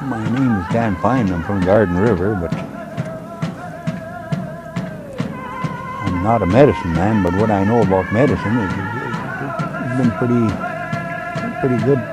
My name is Dan Fine. I'm from Garden River, but I'm not a medicine man. But what I know about medicine is it's been pretty good.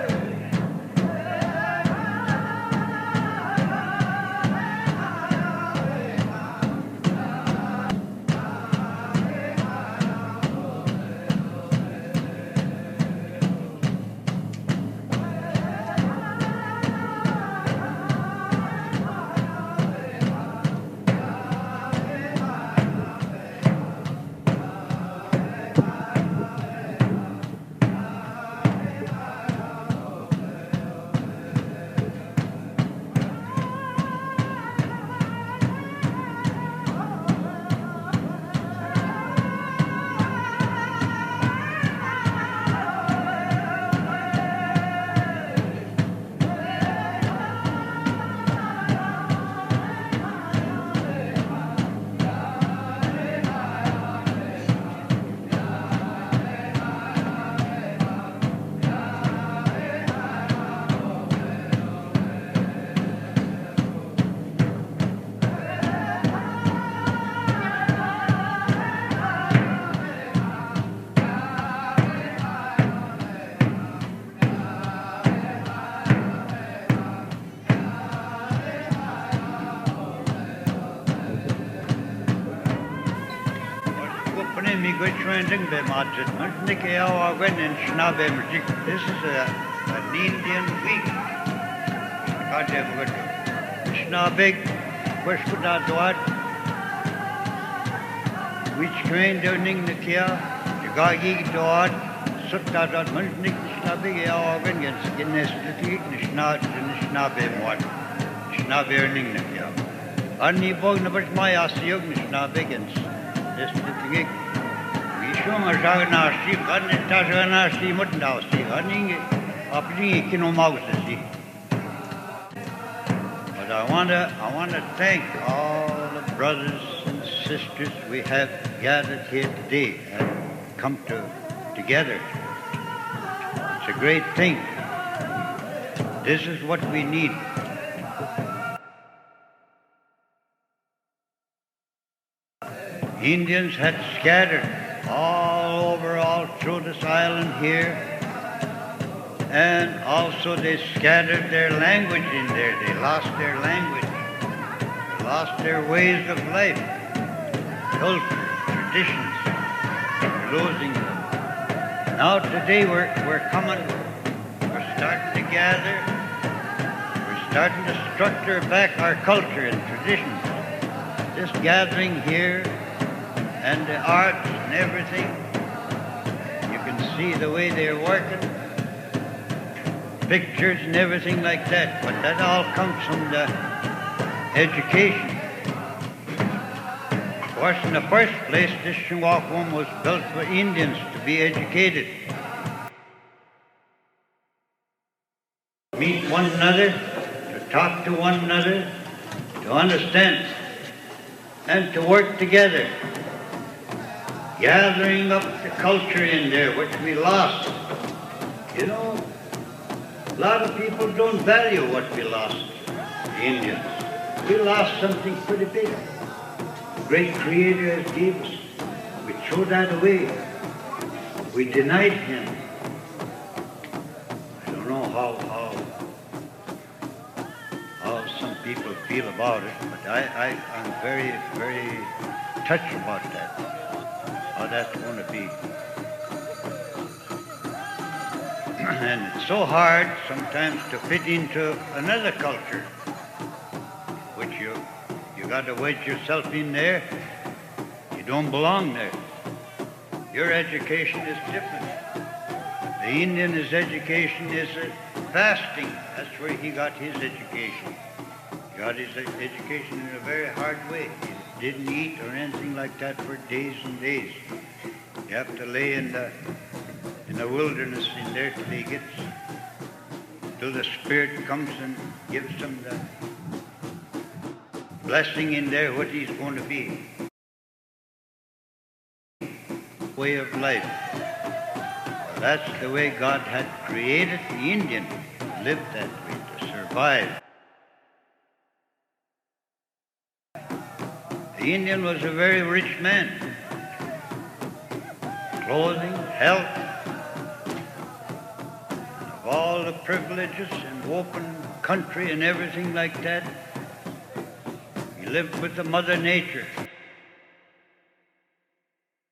This is an Indian week. Snabig, Westwood, which trained earning the Kia, the Gagi Doad, Sutta Munnik, Snabig, organ against Guinness, the Snab, and Snabim what? Snab earning the Kia. Annie Bognabert, my Asiog, Snabig, and this the Gig. Shunga Jaganasti, Tajanasti, Mutandasti, Hunting, Upping, Kinomausi. But I want to thank all the brothers and sisters we have gathered here today and come together. It's a great thing. This is what we need. Indians had scattered all over, all through this island here, and also they scattered their language in there. They lost their language, they lost their ways of life, culture, traditions. They're losing them. Now today we're starting to gather, we're starting to structure back our culture and traditions. This gathering here and the arts and everything, you can see the way they're working, pictures and everything like that, but that all comes from the education. Of course, in the first place, this Shingwaukon was built for Indians to be educated, meet one another, to talk to one another, to understand, and to work together. Gathering up the culture in there, which we lost. You know, a lot of people don't value what we lost, the Indians. We lost something pretty big. The great Creator has gave us. We threw that away. We denied Him. I don't know how some people feel about it, but I'm very, very touched about that. How that's going to be. And it's so hard sometimes to fit into another culture, which you got to wedge yourself in there. You don't belong there. Your education is different. The Indian's education is fasting. That's where he got his education. He got his education in a very hard way. He didn't eat or anything like that for days and days. You have to lay in the wilderness in there till the Spirit comes and gives him the blessing in there, what he's going to be. Way of life. Well, that's the way God had created the Indian to live that way, to survive. The Indian was a very rich man. Clothing, health, of all the privileges and open country and everything like that. He lived with the Mother Nature.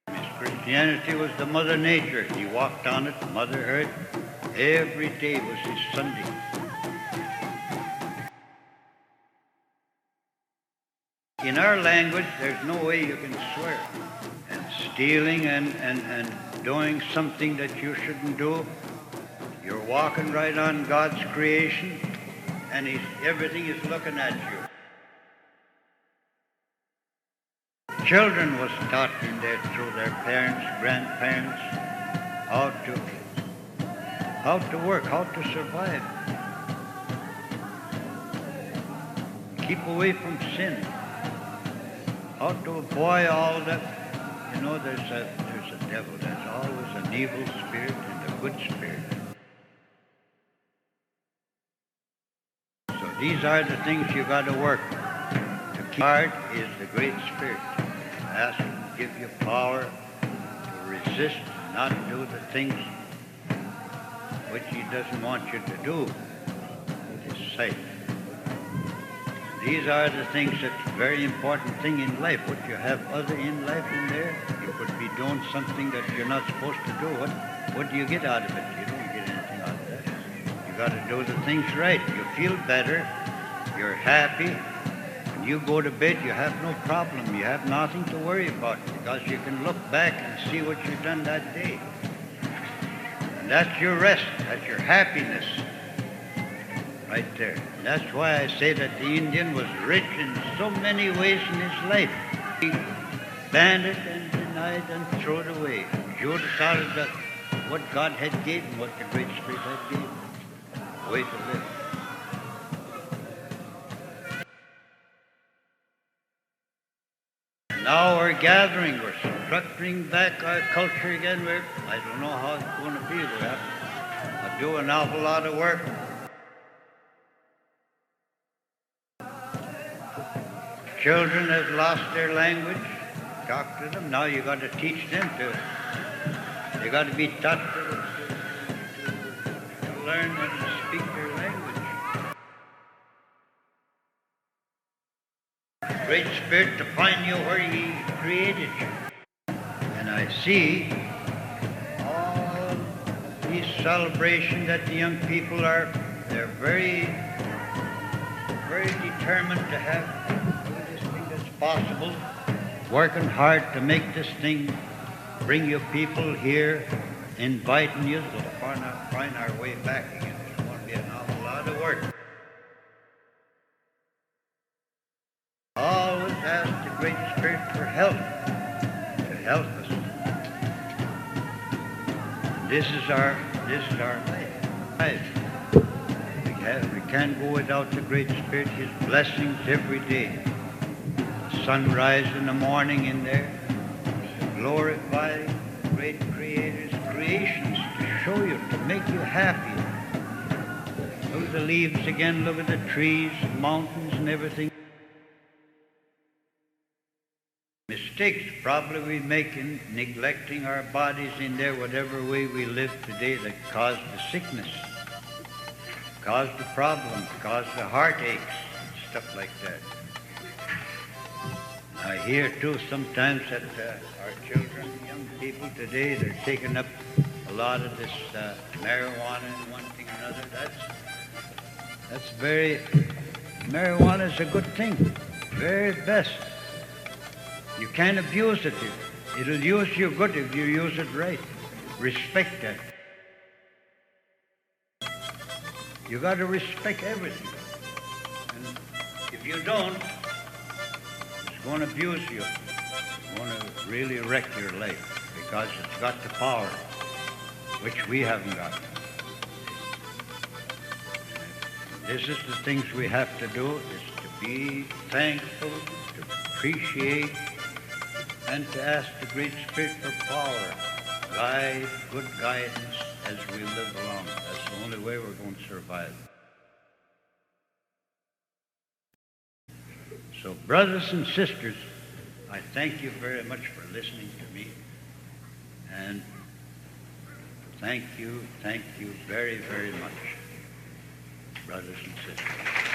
His Christianity was the Mother Nature. He walked on it, Mother Earth. Every day was his Sunday. In our language, there's no way you can swear. And stealing and doing something that you shouldn't do, you're walking right on God's creation, and everything is looking at you. Children was taught in there through their parents, grandparents, how to work, how to survive. Keep away from sin. How to avoid all that. You know, there's a devil. There's always an evil spirit and a good spirit. So these are the things you got to work. To keep hard is the Great Spirit. Ask Him to give you power to resist, not do the things which He doesn't want you to do with His sight. These are the things that's a very important thing in life. What you have other in life in there, you could be doing something that you're not supposed to do. What do you get out of it? You don't get anything out of that. You got to do the things right. You feel better. You're happy. When you go to bed, you have no problem. You have nothing to worry about because you can look back and see what you've done that day. And that's your rest. That's your happiness. Right there. That's why I say that the Indian was rich in so many ways in his life. He banned it and denied and threw it away. Judas thought of that what God had given him, what the Great Spirit had given him. A way to live. Now we're gathering, we're structuring back our culture again. I don't know how it's going to be. We have to do an awful lot of work. Children have lost their language. Talk to them. Now you got to teach them they got to be taught to learn and to speak their language. The Great Spirit to find you where He created you. And I see all these celebrations that the young people they're very, very determined to have possible, working hard to make this thing, bring you people here, inviting you to find our way back again. It's going to be an awful lot of work. Always ask the Great Spirit for help, to help us. This is our life. We can't go without the Great Spirit, His blessings every day. Sunrise in the morning in there, glorify the great Creator's creations to show you, to make you happy. Look at the leaves again, look at the trees, mountains and everything. Mistakes probably we make in neglecting our bodies in there, whatever way we live today, that cause the sickness, cause the problems, cause the heartaches, stuff like that. I hear too sometimes that our children, young people today, they're taking up a lot of this marijuana and one thing or another. Marijuana is a good thing, very best. You can't abuse it. It'll use you good if you use it right. Respect that. You got to respect everything. And if you don't, it's going to abuse you. It's going to really wreck your life because it's got the power, which we haven't got. This is the things we have to do, is to be thankful, to appreciate, and to ask the Great Spirit for power, guide, good guidance as we live along. That's the only way we're going to survive. So brothers and sisters, I thank you very much for listening to me. And thank you very, very much, brothers and sisters.